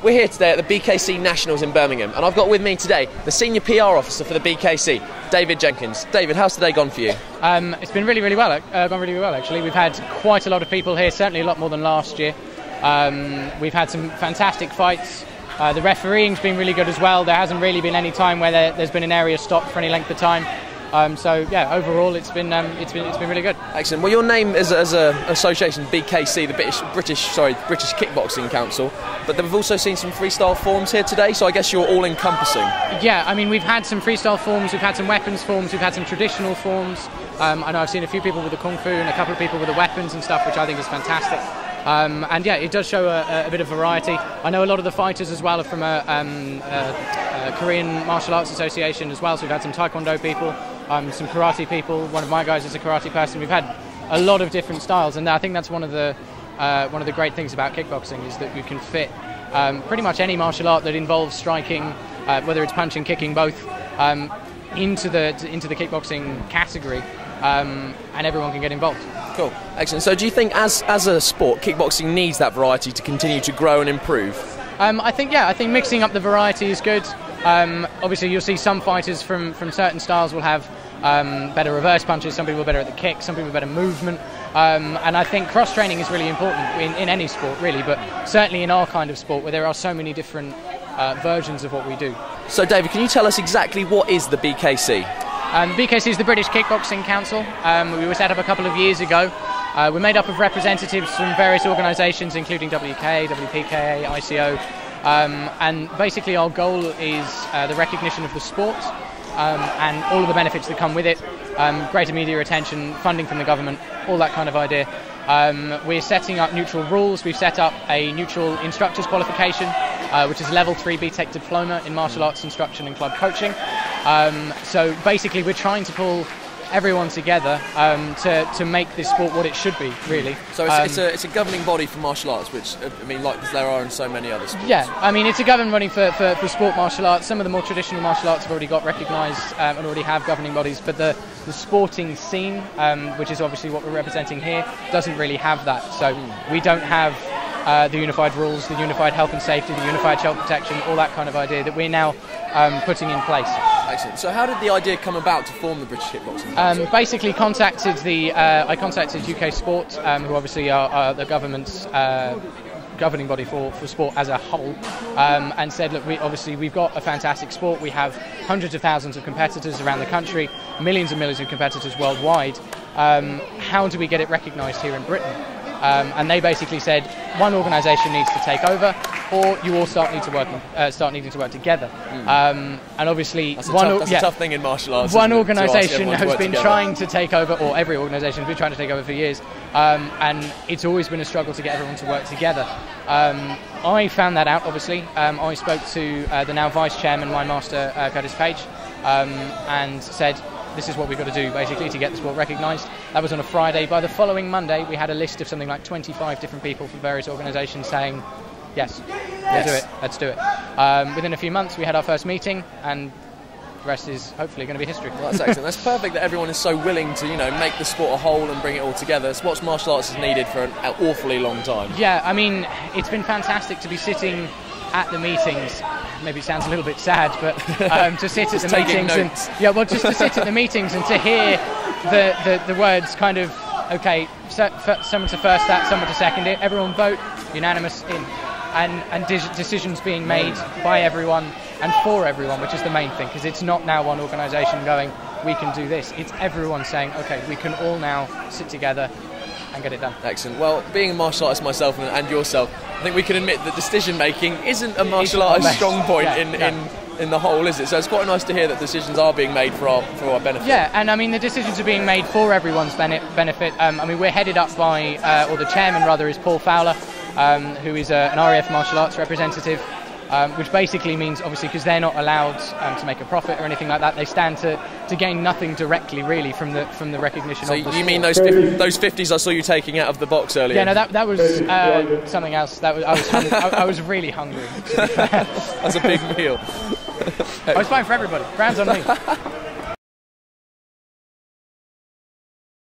We're here today at the BKC Nationals in Birmingham, and I've got with me today the Senior PR Officer for the BKC, David Jenkins. David, how's today gone for you? It's been really well. Gone really well, actually. We've had quite a lot of people here, certainly a lot more than last year. We've had some fantastic fights. The refereeing's been really good as well. There hasn't really been any time where there's been an area stopped for any length of time. So yeah, overall it's been really good. Excellent. Well, your name is as an association, BKC, the British Kickboxing Council, but we've also seen some freestyle forms here today. So I guess you're all encompassing. Yeah, I mean, we've had some freestyle forms, we've had some weapons forms, we've had some traditional forms. I know I've seen a few people with the kung fu and a couple of people with the weapons and stuff, which I think is fantastic. And yeah, it does show a bit of variety. I know a lot of the fighters as well are from a Korean Martial Arts Association as well, so we've had some Taekwondo people, some karate people. One of my guys is a karate person. We've had a lot of different styles, and I think that's one of the great things about kickboxing is that you can fit pretty much any martial art that involves striking, whether it's punching, kicking, both, into the kickboxing category, and everyone can get involved. Cool, excellent. So do you think as a sport, kickboxing needs that variety to continue to grow and improve? I think mixing up the variety is good. Obviously you'll see some fighters from certain styles will have better reverse punches, some people are better at the kick, some people are better movement, and I think cross-training is really important in any sport really, but certainly in our kind of sport where there are so many different versions of what we do. So David, can you tell us exactly what is the BKC? BKC is the British Kickboxing Council. We were set up a couple of years ago. We're made up of representatives from various organisations including WK, WPKA, ICO, and basically our goal is the recognition of the sport and all of the benefits that come with it, greater media attention, funding from the government, all that kind of idea. We're setting up neutral rules. We've set up a neutral instructors qualification, which is a level 3 BTEC diploma in martial arts instruction and club coaching. So basically we're trying to pull everyone together to make this sport what it should be, really. So it's a governing body for martial arts, which, I mean, like there are in so many other sports. Yeah, I mean, it's a governing body for sport martial arts. Some of the more traditional martial arts have already got recognised and already have governing bodies, but the sporting scene, which is obviously what we're representing here, doesn't really have that. So we don't have the unified rules, the unified health and safety, the unified child protection, all that kind of idea that we're now putting in place. Excellent. So how did the idea come about to form the British Kickboxing Council? Basically I contacted UK Sport, who obviously are the government's governing body for sport as a whole, and said, look, we've got a fantastic sport. We have hundreds of thousands of competitors around the country, millions and millions of competitors worldwide. How do we get it recognised here in Britain? And they basically said one organisation needs to take over, or you all start needing to work together. And obviously, that's a tough thing in martial arts. One organisation has been trying to take over, or every organisation has been trying to take over for years, and it's always been a struggle to get everyone to work together. I found that out, obviously. I spoke to the now Vice Chairman, my master, Curtis Page, and said, this is what we've got to do, basically, to get the sport recognised. That was on a Friday. By the following Monday, we had a list of something like 25 different people from various organisations saying, yes, let's do it. Within a few months, we had our first meeting, and the rest is hopefully going to be history. Well, that's excellent. That's perfect that everyone is so willing to, make the sport a whole and bring it all together. Sports martial arts has needed for an awfully long time. Yeah, I mean, it's been fantastic to be sitting at the meetings. Maybe it sounds a little bit sad, but to sit at the meetings just to sit at the meetings and to hear the words kind of, okay, someone to first that, someone to second it, everyone vote, unanimous in, and decisions being made by everyone and for everyone, which is the main thing, because it's not now one organisation going, we can do this. It's everyone saying, okay, we can all now sit together and get it done. Excellent. Well, being a martial artist myself and yourself, I think we can admit that decision making isn't a martial artist strong point in the whole, is it? So it's quite nice to hear that decisions are being made for our benefit. Yeah, and I mean the decisions are being made for everyone's benefit. I mean we're headed up by, or the chairman rather, is Paul Fowler, who is an RAF martial arts representative. Which basically means, obviously, because they're not allowed to make a profit or anything like that, they stand to gain nothing directly, really, from the recognition of the sport. So you mean those 50s I saw you taking out of the box earlier? Yeah, no, that was something else. I was really hungry. That's a big meal. I was buying for everybody. Brands on me.